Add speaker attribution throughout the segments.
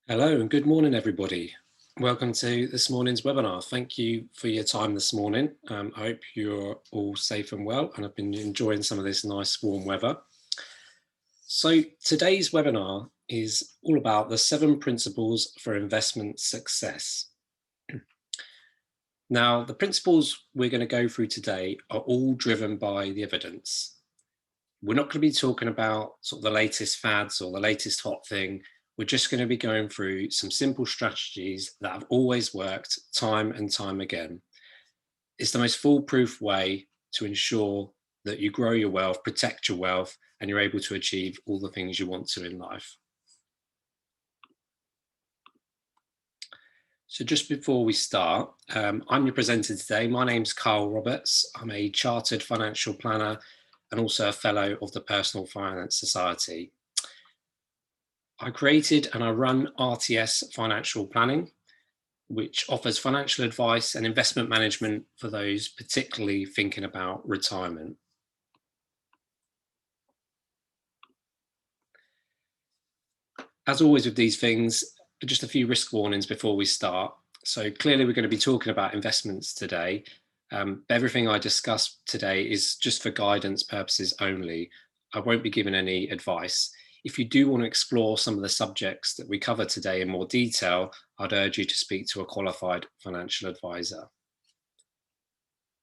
Speaker 1: Hello and good morning, everybody. Welcome to this morning's webinar. Thank you for your time this morning. I hope you're all safe and well and have been enjoying some of this nice warm weather. So today's webinar is all about the 7 principles for investment success. Now, the principles we're going to go through today are all driven by the evidence. We're not going to be talking about sort of the latest fads or the latest hot thing. We're just going to be going through some simple strategies that have always worked time and time again. It's the most foolproof way to ensure that you grow your wealth, protect your wealth, and you're able to achieve all the things you want to in life. So just before we start, I'm your presenter today. My name's Carl Roberts. I'm a chartered financial planner and also a fellow of the Personal Finance Society. I created and I run RTS Financial Planning, which offers financial advice and investment management for those particularly thinking about retirement. As always with these things, just a few risk warnings before we start. So clearly we're going to be talking about investments today. Everything I discuss today is just for guidance purposes only. I won't be giving any advice. If you do want to explore some of the subjects that we cover today in more detail, I'd urge you to speak to a qualified financial advisor.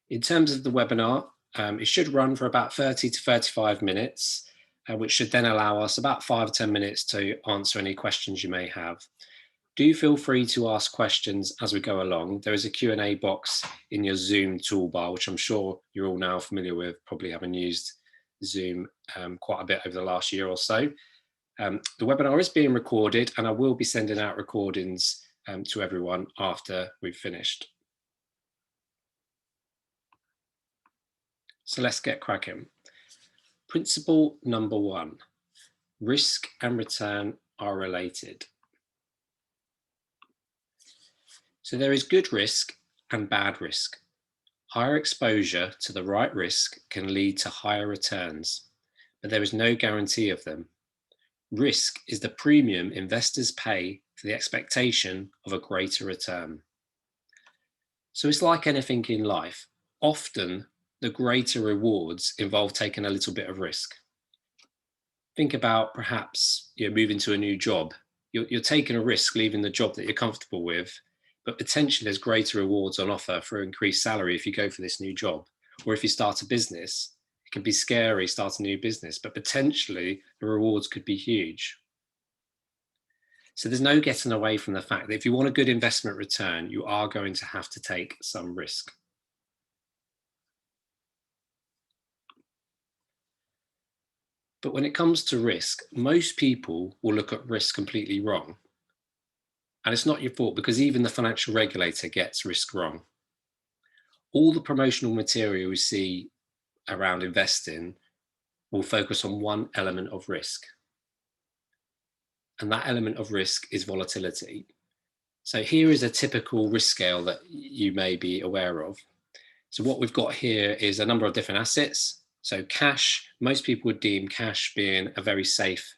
Speaker 1: In terms of the webinar, it should run for about 30 to 35 minutes, which should then allow us about 5 or 10 minutes to answer any questions you may have. Do feel free to ask questions as we go along. There is a Q&A box in your Zoom toolbar, which I'm sure you're all now familiar with, probably having used Zoom quite a bit over the last year or so. The webinar is being recorded and I will be sending out recordings to everyone after we've finished. So let's get cracking. Principle number 1, risk and return are related. So there is good risk and bad risk. Higher exposure to the right risk can lead to higher returns, but there is no guarantee of them. Risk is the premium investors pay for the expectation of a greater return. So it's like anything in life. Often the greater rewards involve taking a little bit of risk. Think about perhaps you're moving to a new job. You're taking a risk leaving the job that you're comfortable with, but potentially there's greater rewards on offer for increased salary if you go for this new job. Or if you start a business, it can be scary starting a new business, but potentially the rewards could be huge. So there's no getting away from the fact that if you want a good investment return, you are going to have to take some risk. But when it comes to risk, most people will look at risk completely wrong. And it's not your fault because even the financial regulator gets risk wrong. All the promotional material we see around investing will focus on one element of risk. And that element of risk is volatility. So here is a typical risk scale that you may be aware of. So what we've got here is a number of different assets. So cash, most people would deem cash being a very safe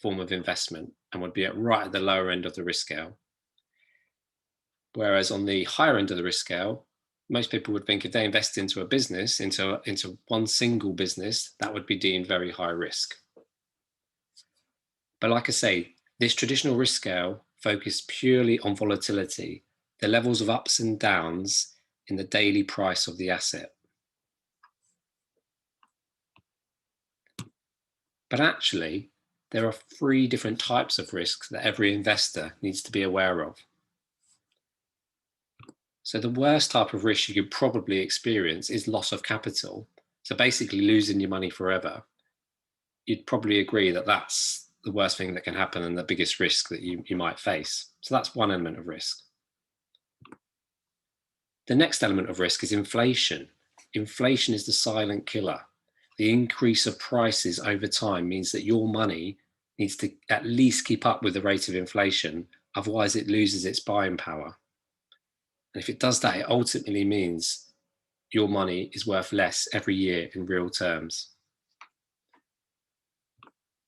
Speaker 1: form of investment and would be right at the lower end of the risk scale. Whereas on the higher end of the risk scale, most people would think if they invest into a business, into one single business, that would be deemed very high risk. But like I say, this traditional risk scale focused purely on volatility, the levels of ups and downs in the daily price of the asset. But actually, there are 3 different types of risks that every investor needs to be aware of. So the worst type of risk you could probably experience is loss of capital. So basically losing your money forever. You'd probably agree that that's the worst thing that can happen and the biggest risk that you might face. So that's one element of risk. The next element of risk is inflation. Inflation is the silent killer. The increase of prices over time means that your money needs to at least keep up with the rate of inflation, otherwise it loses its buying power. And if it does that, it ultimately means your money is worth less every year in real terms.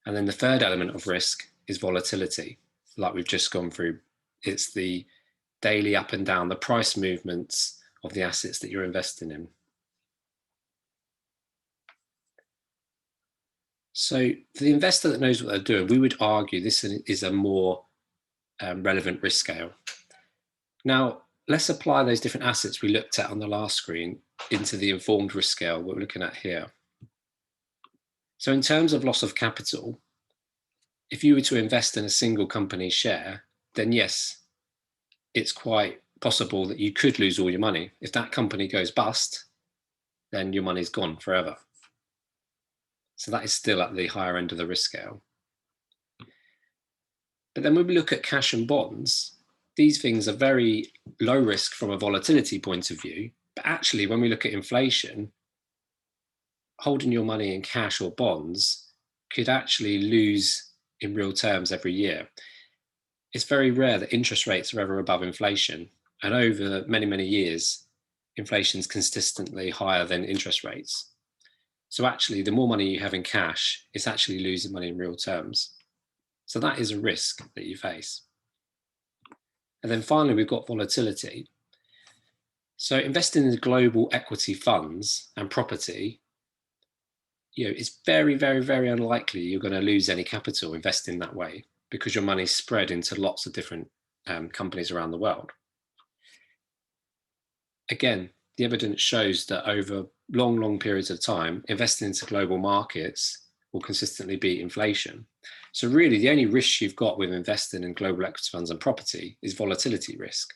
Speaker 1: And then the third element of risk is volatility. like we've just gone through. It's the daily up and down, the price movements of the assets that you're investing in. So for the investor that knows what they're doing, we would argue this is a more relevant risk scale. Now, let's apply those different assets we looked at on the last screen into the informed risk scale, what we're looking at here. So in terms of loss of capital, if you were to invest in a single company share, then yes, it's quite possible that you could lose all your money. If that company goes bust, then your money's gone forever. So that is still at the higher end of the risk scale. But then when we look at cash and bonds, these things are very low risk from a volatility point of view. But actually, when we look at inflation, holding your money in cash or bonds could actually lose in real terms every year. It's very rare that interest rates are ever above inflation. And over many, many years, inflation is consistently higher than interest rates. So actually, the more money you have in cash, it's actually losing money in real terms. So that is a risk that you face. And then finally, we've got volatility. So investing in global equity funds and property, it's very, very, very unlikely you're going to lose any capital investing that way because your money's spread into lots of different companies around the world. Again, the evidence shows that over long, long periods of time, investing into global markets will consistently beat inflation. So really, the only risk you've got with investing in global equity funds and property is volatility risk.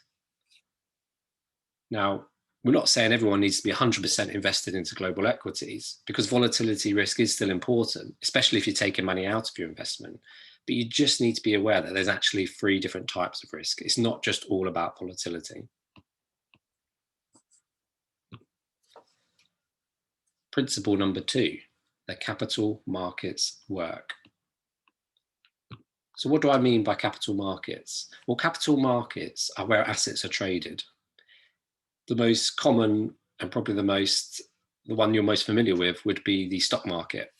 Speaker 1: Now, we're not saying everyone needs to be 100% invested into global equities because volatility risk is still important, especially if you're taking money out of your investment. But you just need to be aware that there's actually 3 different types of risk. It's not just all about volatility. Principle number 2, the capital markets work. So what do I mean by capital markets? Well, capital markets are where assets are traded. The most common and probably the one you're most familiar with would be the stock market,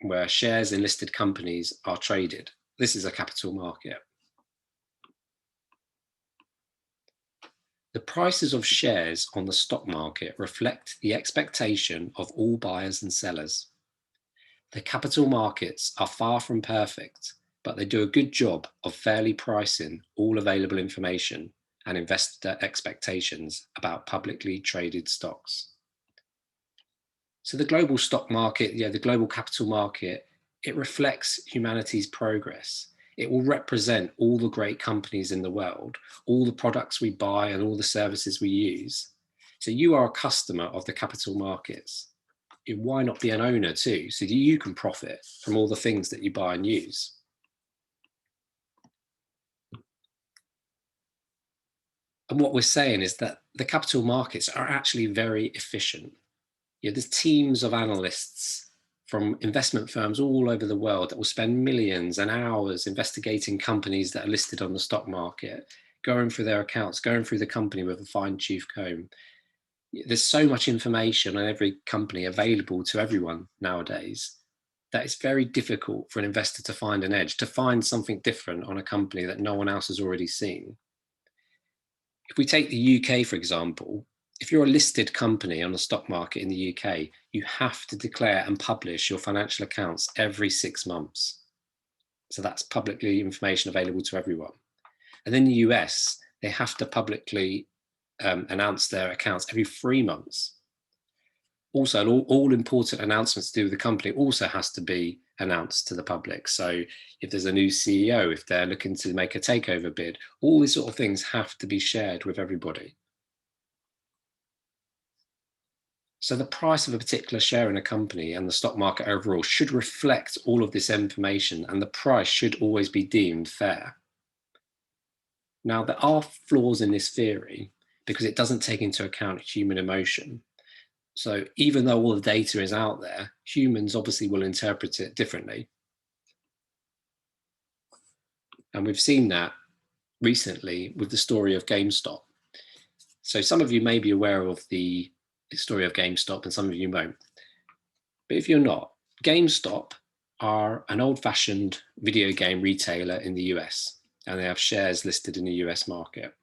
Speaker 1: where shares in listed companies are traded. This is a capital market. The prices of shares on the stock market reflect the expectation of all buyers and sellers. The capital markets are far from perfect, but they do a good job of fairly pricing all available information and investor expectations about publicly traded stocks. So the global stock market, the global capital market, it reflects humanity's progress. It will represent all the great companies in the world, all the products we buy and all the services we use. So you are a customer of the capital markets. Why not be an owner too, so that you can profit from all the things that you buy and use? And what we're saying is that the capital markets are actually very efficient. There's teams of analysts from investment firms all over the world that will spend millions and hours investigating companies that are listed on the stock market, going through their accounts, going through the company with a fine-tooth comb. There's so much information on every company available to everyone nowadays that it's very difficult for an investor to find an edge, to find something different on a company that no one else has already seen. If we take the UK, for example, if you're a listed company on the stock market in the UK, you have to declare and publish your financial accounts every 6 months. So that's publicly information available to everyone. And in the US, they have to publicly announce their accounts every 3 months. Also, all important announcements to do with the company also has to be announced to the public. So if there's a new CEO, if they're looking to make a takeover bid, all these sort of things have to be shared with everybody. So the price of a particular share in a company and the stock market overall should reflect all of this information, and the price should always be deemed fair. Now, there are flaws in this theory because it doesn't take into account human emotion. So even though all the data is out there, humans obviously will interpret it differently. And we've seen that recently with the story of GameStop. So some of you may be aware of the story of GameStop and some of you won't. But if you're not, GameStop are an old-fashioned video game retailer in the US. and they have shares listed in the US market.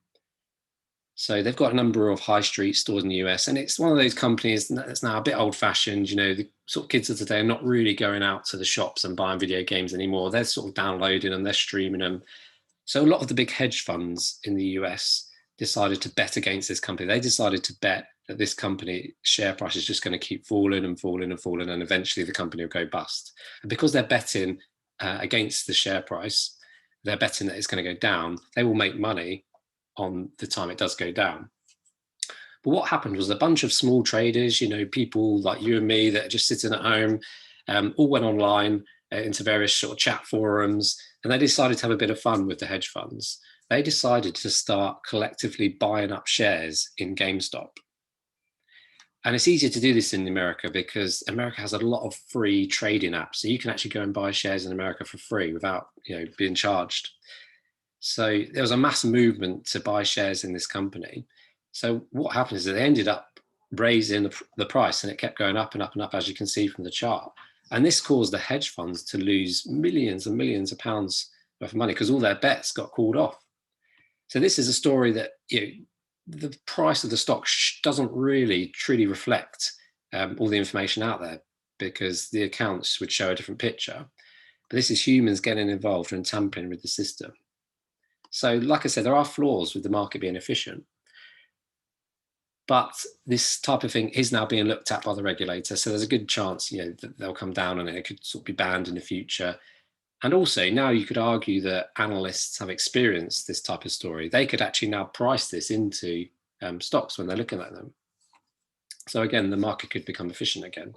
Speaker 1: So they've got a number of high street stores in the US, and it's one of those companies that's now a bit old fashioned. The sort of kids of today are not really going out to the shops and buying video games anymore. They're sort of downloading them, they're streaming them. So a lot of the big hedge funds in the US decided to bet against this company. They decided to bet that this company share price is just going to keep falling and falling and falling, and eventually the company will go bust. And because they're betting against the share price, they're betting that it's going to go down, they will make money on the time it does go down. But what happened was a bunch of small traders, people like you and me that are just sitting at home, all went online into various sort of chat forums, and they decided to have a bit of fun with the hedge funds. They decided to start collectively buying up shares in GameStop. And it's easier to do this in America because America has a lot of free trading apps. So you can actually go and buy shares in America for free without being charged. So there was a mass movement to buy shares in this company. So what happened is that they ended up raising the price, and it kept going up and up and up, as you can see from the chart. And this caused the hedge funds to lose millions and millions of pounds worth of money because all their bets got called off. So this is a story that the price of the stock doesn't really truly reflect all the information out there, because the accounts would show a different picture. But this is humans getting involved and tampering with the system. So like I said, there are flaws with the market being efficient. But this type of thing is now being looked at by the regulator. So there's a good chance that they'll come down on it. It could sort of be banned in the future. And also now you could argue that analysts have experienced this type of story. They could actually now price this into stocks when they're looking at them. So again, the market could become efficient again.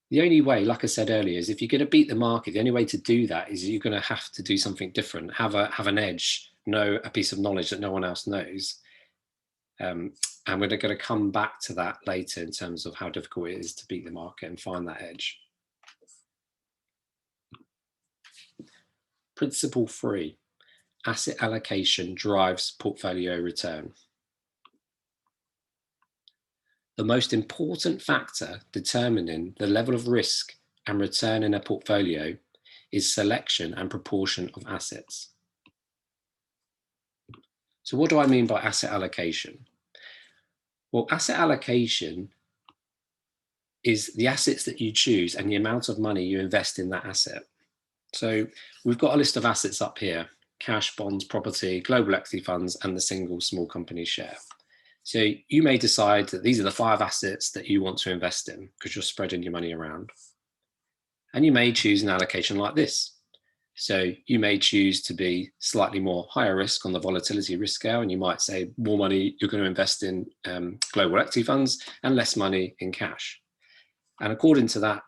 Speaker 1: The only way, like I said earlier, is if you're going to beat the market, the only way to do that is you're going to have to do something different, have an edge, know a piece of knowledge that no one else knows. And we're going to come back to that later in terms of how difficult it is to beat the market and find that edge. Principle 3, asset allocation drives portfolio return. The most important factor determining the level of risk and return in a portfolio is selection and proportion of assets. So what do I mean by asset allocation? Well, asset allocation is the assets that you choose and the amount of money you invest in that asset. So we've got a list of assets up here: cash, bonds, property, global equity funds, and the single small company share. So you may decide that these are the 5 assets that you want to invest in because you're spreading your money around. And you may choose an allocation like this. So you may choose to be slightly more higher risk on the volatility risk scale, and you might say more money you're going to invest in global equity funds and less money in cash. And according to that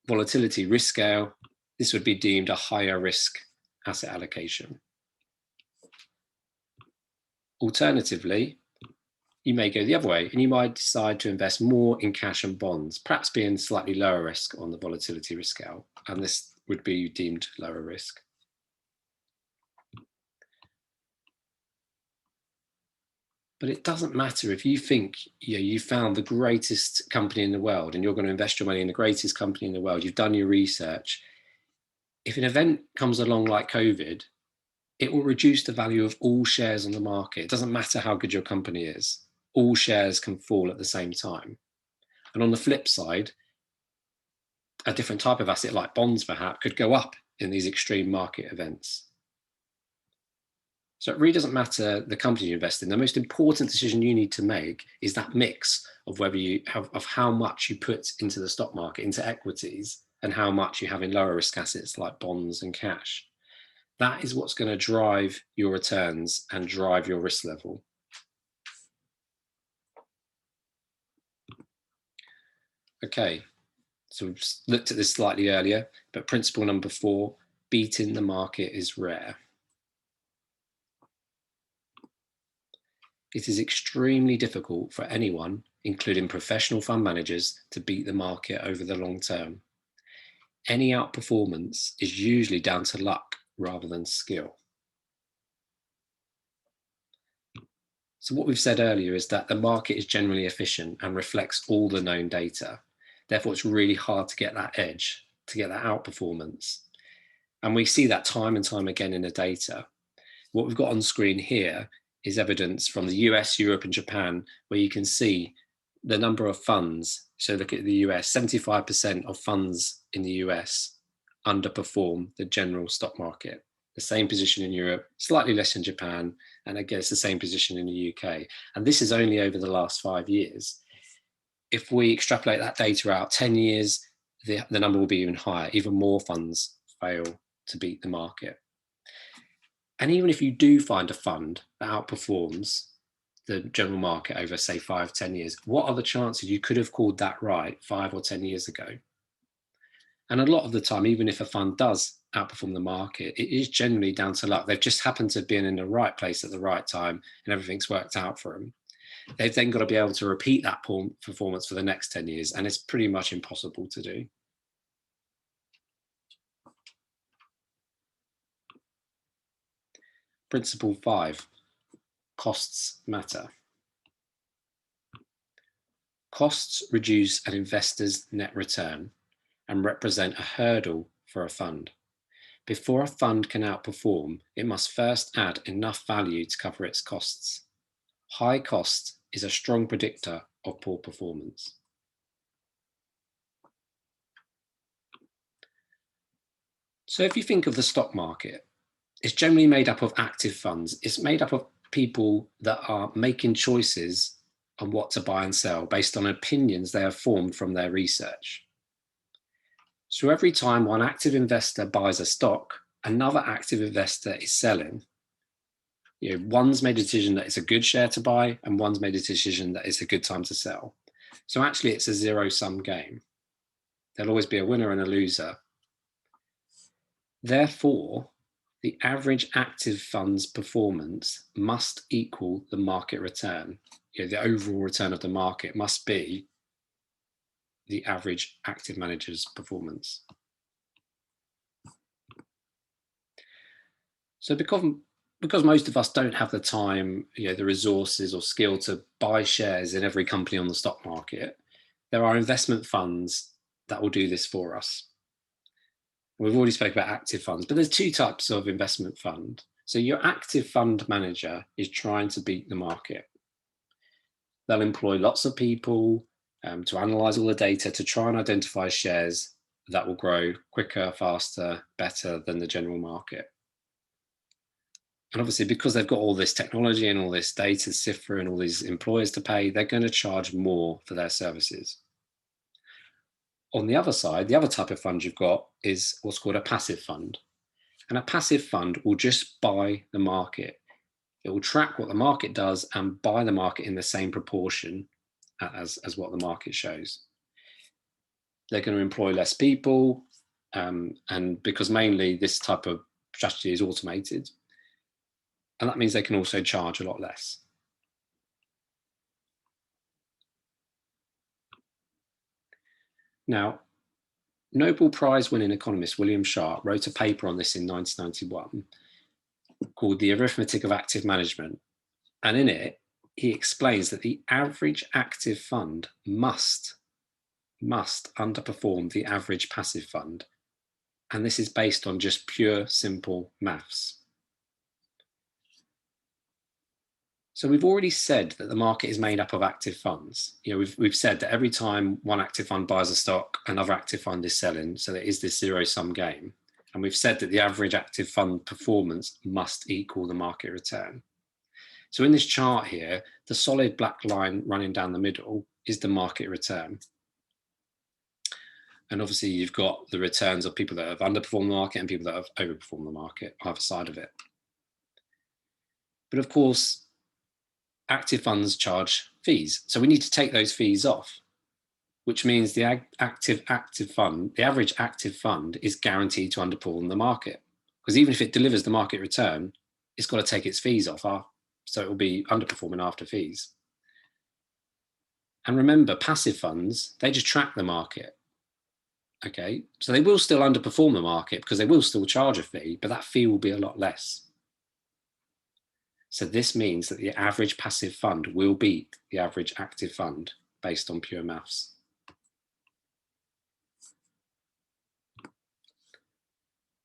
Speaker 1: volatility risk scale, this would be deemed a higher risk asset allocation. Alternatively, you may go the other way and you might decide to invest more in cash and bonds, perhaps being slightly lower risk on the volatility risk scale, and this would be deemed lower risk. But it doesn't matter if you think you found the greatest company in the world and you're going to invest your money in the greatest company in the world, you've done your research. If an event comes along like COVID, it will reduce the value of all shares on the market. It doesn't matter how good your company is. All shares can fall at the same time. And on the flip side, a different type of asset like bonds perhaps could go up in these extreme market events. So it really doesn't matter the company you invest in. The most important decision you need to make is that mix of whether you have, of how much you put into the stock market, into equities, and how much you have in lower risk assets like bonds and cash. That is what's going to drive your returns and drive your risk level. Okay, so we've looked at this slightly earlier, but principle number 4, beating the market is rare. It is extremely difficult for anyone, including professional fund managers, to beat the market over the long term. Any outperformance is usually down to luck rather than skill. So what we've said earlier is that the market is generally efficient and reflects all the known data. Therefore, it's really hard to get that edge, to get that outperformance. And we see that time and time again in the data. What we've got on screen here is evidence from the US, Europe, and Japan, where you can see the number of funds. So look at the US, 75% of funds in the US underperform the general stock market. The same position in Europe, slightly less in Japan, and again, it's the same position in the UK. And this is only over the last 5 years. If we extrapolate that data out 10 years, the number will be even higher. Even more funds fail to beat the market. And even if you do find a fund that outperforms the general market over, say, 5, 10 years, what are the chances you could have called that right 5 or 10 years ago? And a lot of the time, even if a fund does outperform the market, it is generally down to luck. They've just happened to have been in the right place at the right time and everything's worked out for them. They've then got to be able to repeat that performance for the next 10 years, and it's pretty much impossible to do. Principle 5, costs matter. Costs reduce an investor's net return and represent a hurdle for a fund. Before a fund can outperform, it must first add enough value to cover its costs. High cost is a strong predictor of poor performance. So if you think of the stock market, it's generally made up of active funds. It's made up of people that are making choices on what to buy and sell based on opinions they have formed from their research. So every time one active investor buys a stock, another active investor is selling. One's made a decision that it's a good share to buy, and one's made a decision that it's a good time to sell. So actually, it's a zero-sum game. There'll always be a winner and a loser. Therefore, the average active fund's performance must equal the market return. The overall return of the market must be the average active manager's performance. So because most of us don't have the time, the resources or skill to buy shares in every company on the stock market, there are investment funds that will do this for us. We've already spoken about active funds, but there's 2 types of investment fund. So your active fund manager is trying to beat the market. They'll employ lots of people to analyze all the data to try and identify shares that will grow quicker, faster, better than the general market. And obviously, because they've got all this technology and all this data to sift through and all these employers to pay, they're going to charge more for their services. On the other side, the other type of fund you've got is what's called a passive fund. And a passive fund will just buy the market. It will track what the market does and buy the market in the same proportion as what the market shows. They're going to employ less people, and because mainly this type of strategy is automated, and that means they can also charge a lot less. Now, Nobel Prize-winning economist William Sharpe wrote a paper on this in 1991 called The Arithmetic of Active Management. And in it, he explains that the average active fund must underperform the average passive fund. And this is based on just pure, simple maths. So we've already said that the market is made up of active funds. We've said that every time one active fund buys a stock, another active fund is selling. So there is this zero-sum game. And we've said that the average active fund performance must equal the market return. So in this chart here, the solid black line running down the middle is the market return. And obviously you've got the returns of people that have underperformed the market and people that have overperformed the market, either side of it. But of course, active funds charge fees. So we need to take those fees off, which means the average active fund is guaranteed to underperform the market. Because even if it delivers the market return, it's got to take its fees off. So it will be underperforming after fees. And remember, passive funds, they just track the market. Okay, so they will still underperform the market because they will still charge a fee, but that fee will be a lot less. So this means that the average passive fund will beat the average active fund based on pure maths.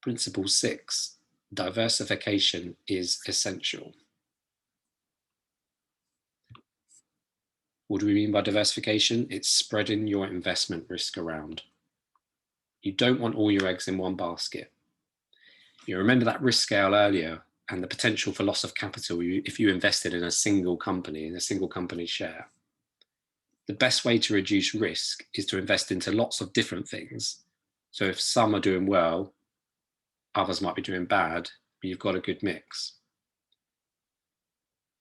Speaker 1: Principle 6, diversification is essential. What do we mean by diversification? It's spreading your investment risk around. You don't want all your eggs in one basket. You remember that risk scale earlier and the potential for loss of capital if you invested in a single company, in a single company share. The best way to reduce risk is to invest into lots of different things. So if some are doing well, others might be doing bad, but you've got a good mix.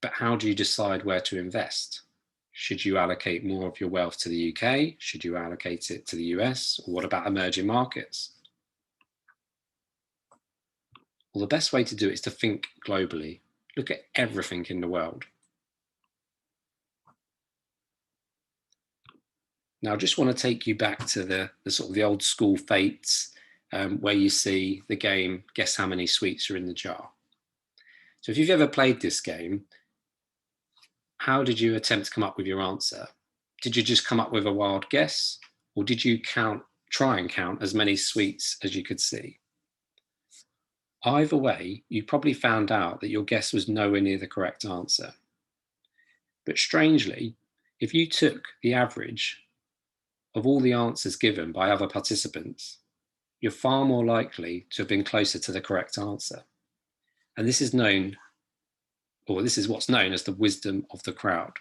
Speaker 1: But how do you decide where to invest? Should you allocate more of your wealth to the UK? Should you allocate it to the US? Or what about emerging markets? Well, the best way to do it is to think globally. Look at everything in the world. Now, I just want to take you back to the sort of the old school fates where you see the game, guess how many sweets are in the jar. So if you've ever played this game, how did you attempt to come up with your answer? Did you just come up with a wild guess, or did you try and count as many sweets as you could see? Either way, you probably found out that your guess was nowhere near the correct answer. But strangely, if you took the average of all the answers given by other participants, you're far more likely to have been closer to the correct answer. And this is what's known as the wisdom of the crowd.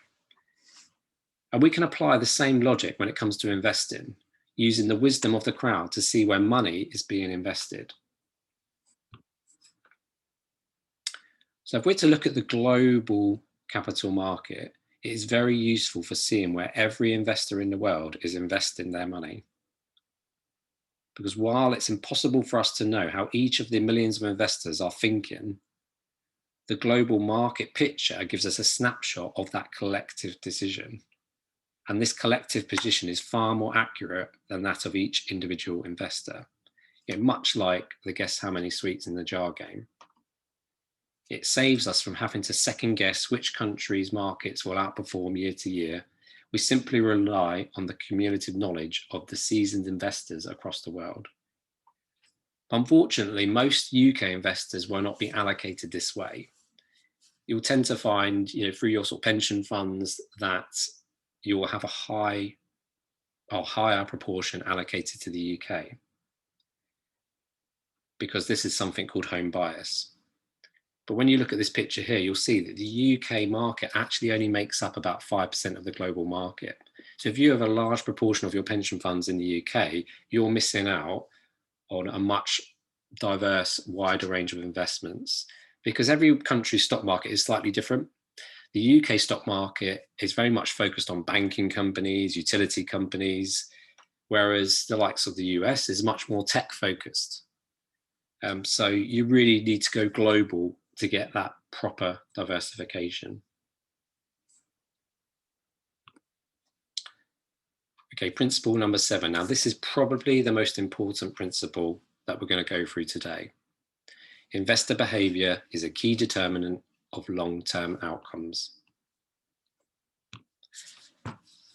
Speaker 1: And we can apply the same logic when it comes to investing, using the wisdom of the crowd to see where money is being invested. So if we're to look at the global capital market, it is very useful for seeing where every investor in the world is investing their money. Because while it's impossible for us to know how each of the millions of investors are thinking, the global market picture gives us a snapshot of that collective decision. And this collective position is far more accurate than that of each individual investor. Much like the guess how many sweets in the jar game. It saves us from having to second guess which countries' markets will outperform year to year. We simply rely on the cumulative knowledge of the seasoned investors across the world. Unfortunately, most UK investors will not be allocated this way. You'll tend to find, through your sort of pension funds, that you will have a higher proportion allocated to the UK, because this is something called home bias. But when you look at this picture here, you'll see that the UK market actually only makes up about 5% of the global market. So if you have a large proportion of your pension funds in the UK, you're missing out on a much diverse, wider range of investments, because every country's stock market is slightly different. The UK stock market is very much focused on banking companies, utility companies, whereas the likes of the US is much more tech focused. So you really need to go global to get that proper diversification. Okay, principle number 7. Now, this is probably the most important principle that we're going to go through today. Investor behavior is a key determinant of long-term outcomes.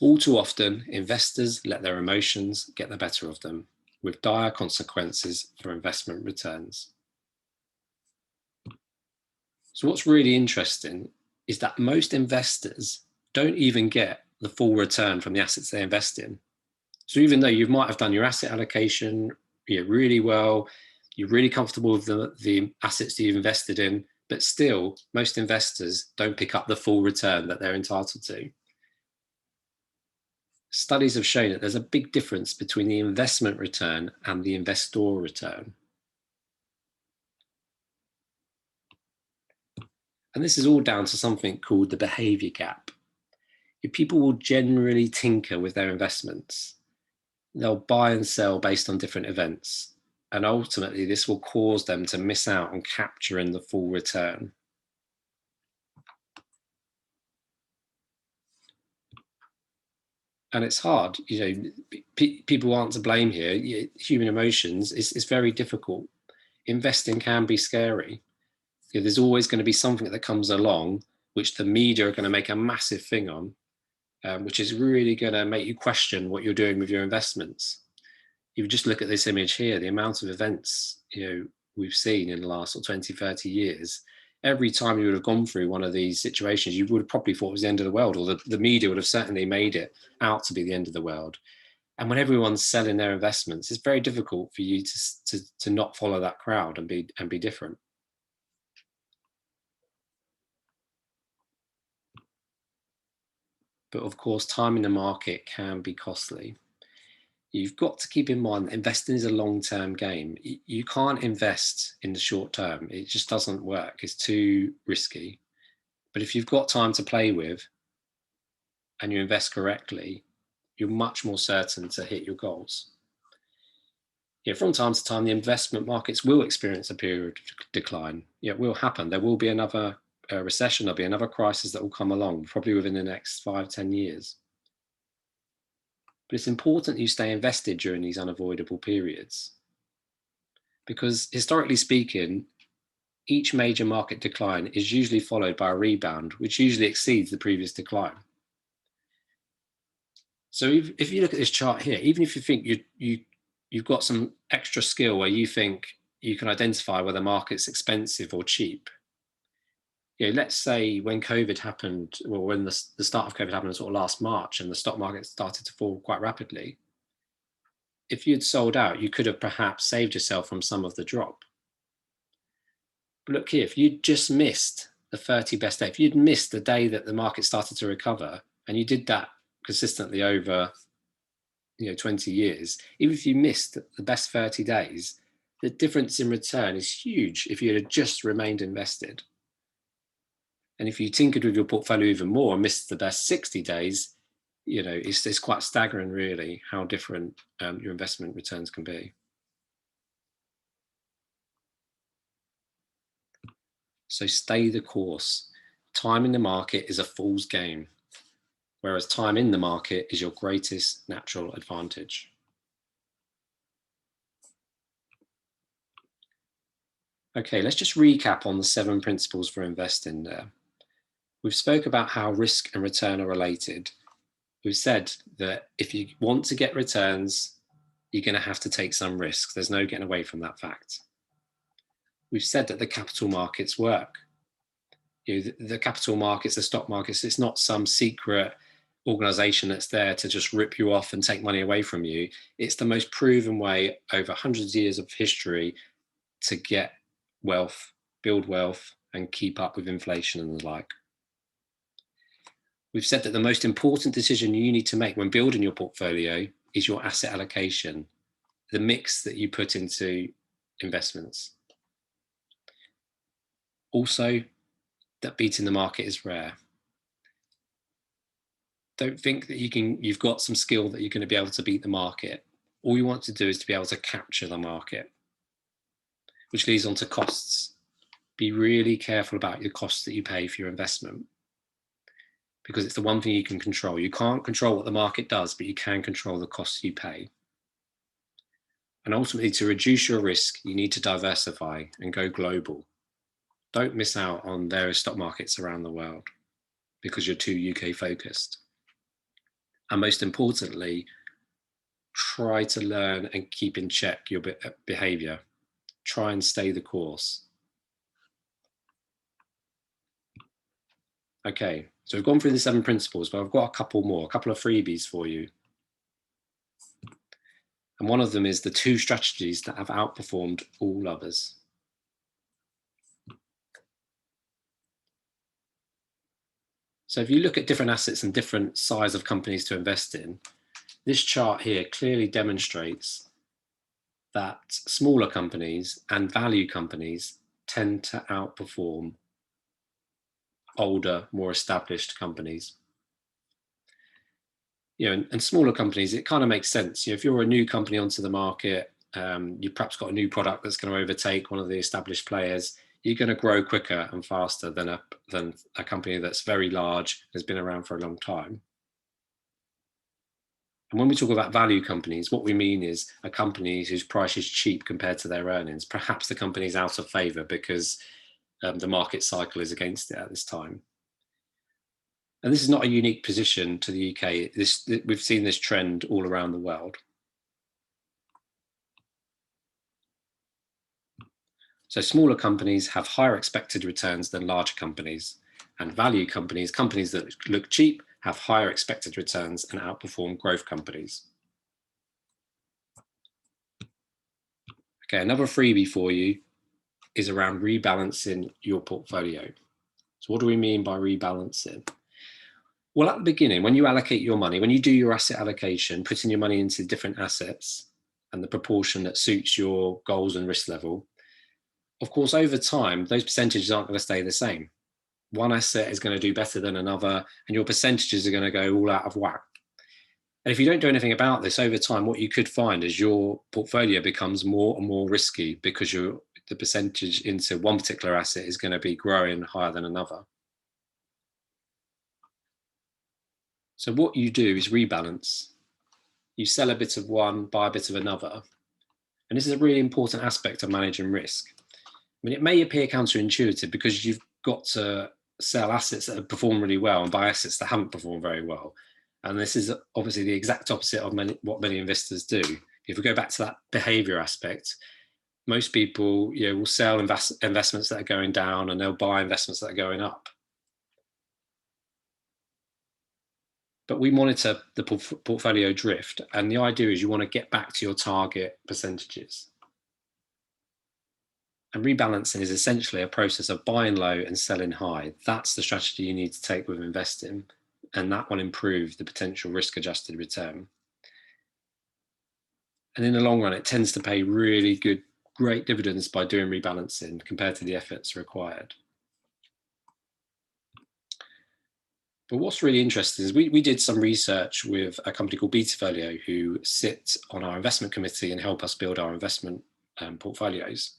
Speaker 1: All too often, investors let their emotions get the better of them, with dire consequences for investment returns. So what's really interesting is that most investors don't even get the full return from the assets they invest in. So even though you might have done your asset allocation really well, you're really comfortable with the assets that you've invested in, but still most investors don't pick up the full return that they're entitled to. Studies have shown that there's a big difference between the investment return and the investor return. And this is all down to something called the behavior gap. People will generally tinker with their investments. They'll buy and sell based on different events. And ultimately, this will cause them to miss out on capturing the full return. And it's hard, people aren't to blame here. Human emotions is very difficult. Investing can be scary. There's always going to be something that comes along which the media are going to make a massive thing on, which is really going to make you question what you're doing with your investments. You just look at this image here, the amount of events we've seen in the last 20, 30 years. Every time you would have gone through one of these situations, you would have probably thought it was the end of the world, or the media would have certainly made it out to be the end of the world. And when everyone's selling their investments, it's very difficult for you to not follow that crowd and be different. But of course, timing the market can be costly. You've got to keep in mind that investing is a long-term game. You can't invest in the short term. It just doesn't work. It's too risky. But if you've got time to play with and you invest correctly, you're much more certain to hit your goals. From time to time, the investment markets will experience a period of decline. It will happen. There will be another recession. There'll be another crisis that will come along, probably within the next 5, 10 years. But it's important that you stay invested during these unavoidable periods. Because historically speaking, each major market decline is usually followed by a rebound, which usually exceeds the previous decline. So if you look at this chart here, even if you think you've got some extra skill where you think you can identify whether the market's expensive or cheap, let's say when COVID happened, or when the start of COVID happened sort of last March, and the stock market started to fall quite rapidly, if you'd sold out, you could have perhaps saved yourself from some of the drop. But look here, if you'd just missed the 30 best day, if you'd missed the day that the market started to recover, and you did that consistently over 20 years, even if you missed the best 30 days, the difference in return is huge if you had just remained invested. And if you tinkered with your portfolio even more and missed the best 60 days, it's quite staggering, really, how different your investment returns can be. So stay the course. Time in the market is a fool's game, whereas time in the market is your greatest natural advantage. Okay, let's just recap on the 7 principles for investing there. We've spoke about how risk and return are related. We've said that if you want to get returns, you're going to have to take some risks. There's no getting away from that fact. We've said that the capital markets work. The capital markets, the stock markets, it's not some secret organization that's there to just rip you off and take money away from you. It's the most proven way over hundreds of years of history to get wealth, build wealth, and keep up with inflation and the like. We've said that the most important decision you need to make when building your portfolio is your asset allocation, the mix that you put into investments. Also, that beating the market is rare. Don't think that you've got some skill that you're going to be able to beat the market. All you want to do is to be able to capture the market, which leads on to costs. Be really careful about your costs that you pay for your investment, because it's the one thing you can control. You can't control what the market does, but you can control the costs you pay. And ultimately, to reduce your risk, you need to diversify and go global. Don't miss out on various stock markets around the world because you're too UK focused. And most importantly, try to learn and keep in check your behavior. Try and stay the course. Okay, so we've gone through the 7 principles, but I've got a couple of freebies for you. And one of them is the 2 strategies that have outperformed all others. So if you look at different assets and different size of companies to invest in, this chart here clearly demonstrates that smaller companies and value companies tend to outperform older, more established companies. And smaller companies, it kind of makes sense. If you're a new company onto the market, you've perhaps got a new product that's going to overtake one of the established players, you're going to grow quicker and faster than a company that's very large, has been around for a long time. And when we talk about value companies, what we mean is a company whose price is cheap compared to their earnings. Perhaps the company is out of favor because the market cycle is against it at this time. And this is not a unique position to the UK. We've seen this trend all around the world. So smaller companies have higher expected returns than larger companies, and value companies, companies that look cheap, have higher expected returns and outperform growth companies. Okay, another freebie for you is around rebalancing your portfolio. So what do we mean by rebalancing? Well, at the beginning, when you allocate your money, when you do your asset allocation, putting your money into different assets and the proportion that suits your goals and risk level, of course, over time, those percentages aren't going to stay the same. One asset is going to do better than another, and your percentages are going to go all out of whack. And if you don't do anything about this over time, what you could find is your portfolio becomes more and more risky because the percentage into one particular asset is going to be growing higher than another. So what you do is rebalance. You sell a bit of one, buy a bit of another. And this is a really important aspect of managing risk. I mean, it may appear counterintuitive because you've got to sell assets that have performed really well and buy assets that haven't performed very well. And this is obviously the exact opposite of what many investors do. If we go back to that behavior aspect, most people will sell investments that are going down and they'll buy investments that are going up. But we monitor the portfolio drift, and the idea is you want to get back to your target percentages. And rebalancing is essentially a process of buying low and selling high. That's the strategy you need to take with investing, and that will improve the potential risk-adjusted return. And in the long run, it tends to pay really great dividends by doing rebalancing compared to the efforts required. But what's really interesting is we did some research with a company called Behaviour, who sit on our investment committee and help us build our investment portfolios.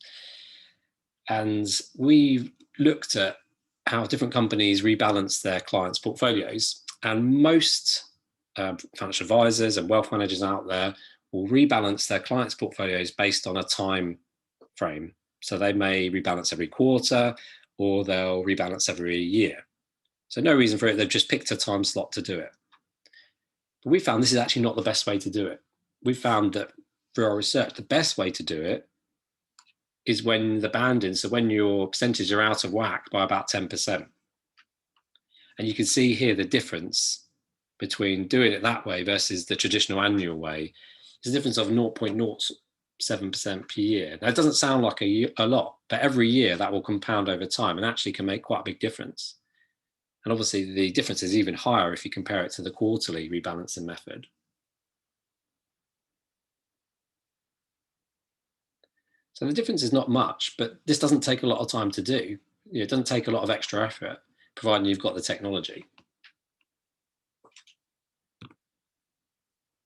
Speaker 1: And we looked at how different companies rebalance their clients' portfolios. And most financial advisors and wealth managers out there will rebalance their clients' portfolios based on a time frame. So they may rebalance every quarter, or they'll rebalance every year. So no reason for it, they've just picked a time slot to do it. But we found this is actually not the best way to do it. We found that through our research, the best way to do it is when the banding, so when your percentages are out of whack by about 10%. And you can see here the difference between doing it that way versus the traditional annual way. There's a difference of 0.07% per year. That doesn't sound like a lot, but every year that will compound over time and actually can make quite a big difference. And obviously the difference is even higher if you compare it to the quarterly rebalancing method. So the difference is not much, but this doesn't take a lot of time to do. It doesn't take a lot of extra effort, providing you've got the technology.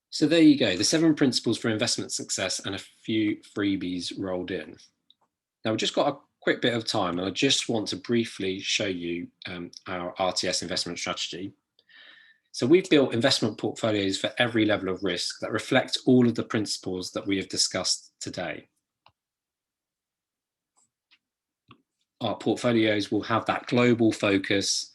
Speaker 1: So there you go, the 7 principles for investment success and a few freebies rolled in. Now we've just got a quick bit of time, and I just want to briefly show you our RTS investment strategy. So we've built investment portfolios for every level of risk that reflect all of the principles that we have discussed today. Our portfolios will have that global focus,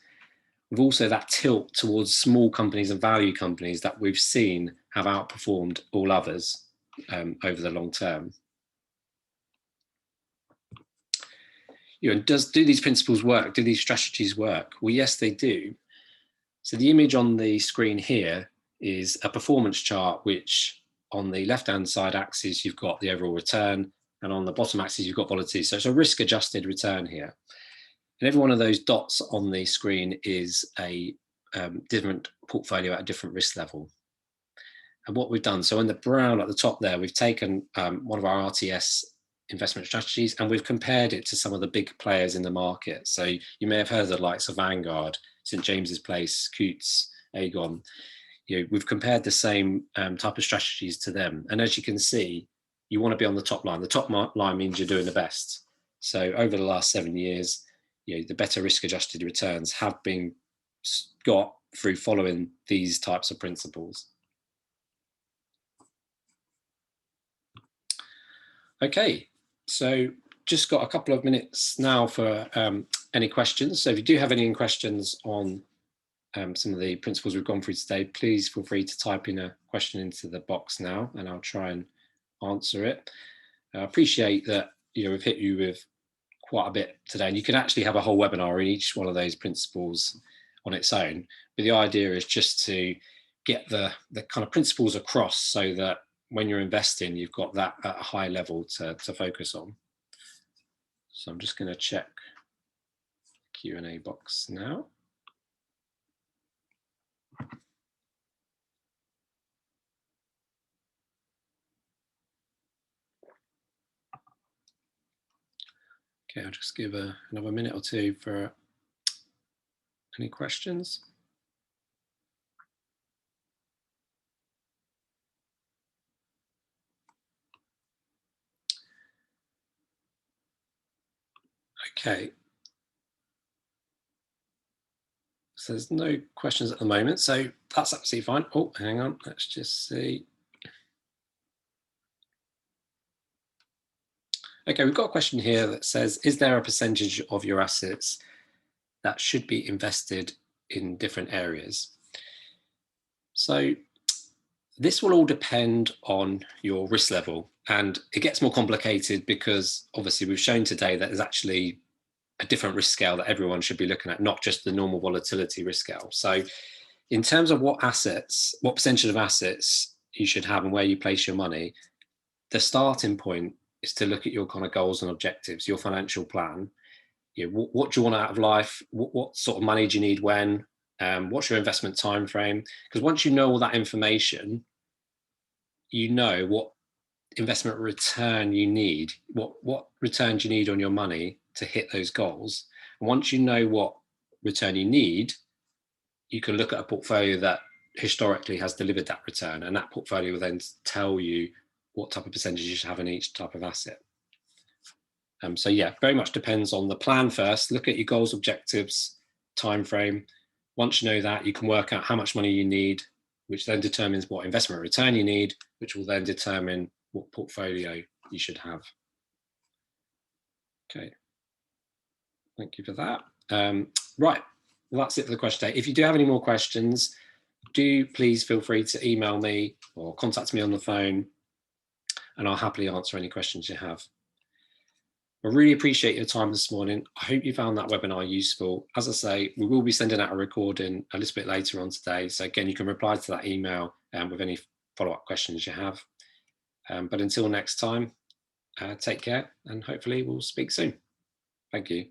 Speaker 1: with also that tilt towards small companies and value companies that we've seen have outperformed all others over the long term. Do these principles work? Do these strategies work? Well, yes, they do. So the image on the screen here is a performance chart, which on the left-hand side axis, you've got the overall return, and on the bottom axis, you've got volatility. So it's a risk-adjusted return here. And every one of those dots on the screen is a different portfolio at a different risk level. And what we've done, so in the brown at the top there, we've taken one of our RTS investment strategies and we've compared it to some of the big players in the market. So you may have heard of the likes of Vanguard, St. James's Place, Coutts, Aegon. We've compared the same type of strategies to them. And as you can see, you want to be on the top line. The top line means you're doing the best. So over the last 7 years, the better risk-adjusted returns have been got through following these types of principles. Okay, so just got a couple of minutes now for any questions. So if you do have any questions on some of the principles we've gone through today, please feel free to type in a question into the box now and I'll try and answer it. I appreciate that we've hit you with quite a bit today, and you can actually have a whole webinar in each one of those principles on its own. But the idea is just to get the kind of principles across so that when you're investing, you've got that at a high level to focus on. So I'm just going to check the Q&A box now. Okay, I'll just give another minute or two for any questions. Okay. So there's no questions at the moment, so that's absolutely fine. Oh, hang on, let's just see. Okay, we've got a question here that says, is there a percentage of your assets that should be invested in different areas? So this will all depend on your risk level, and it gets more complicated because obviously we've shown today that there's actually a different risk scale that everyone should be looking at, not just the normal volatility risk scale. So in terms of what percentage of assets you should have and where you place your money, the starting point is to look at your kind of goals and objectives, your financial plan. What do you want out of life? What sort of money do you need when? What's your investment time frame? Because once you know all that information, you know what investment return you need, what return do you need on your money to hit those goals. And once you know what return you need, you can look at a portfolio that historically has delivered that return, and that portfolio will then tell you what type of percentage you should have in each type of asset. So yeah, very much depends on the plan first. Look at your goals, objectives, time frame. Once you know that, you can work out how much money you need, which then determines what investment return you need, which will then determine what portfolio you should have. Okay, thank you for that. Right, well, that's it for the question today. If you do have any more questions, do please feel free to email me or contact me on the phone, and I'll happily answer any questions you have. I really appreciate your time this morning. I hope you found that webinar useful. As I say, we will be sending out a recording a little bit later on today. So again, you can reply to that email with any follow-up questions you have. But until next time, take care, and hopefully we'll speak soon. Thank you.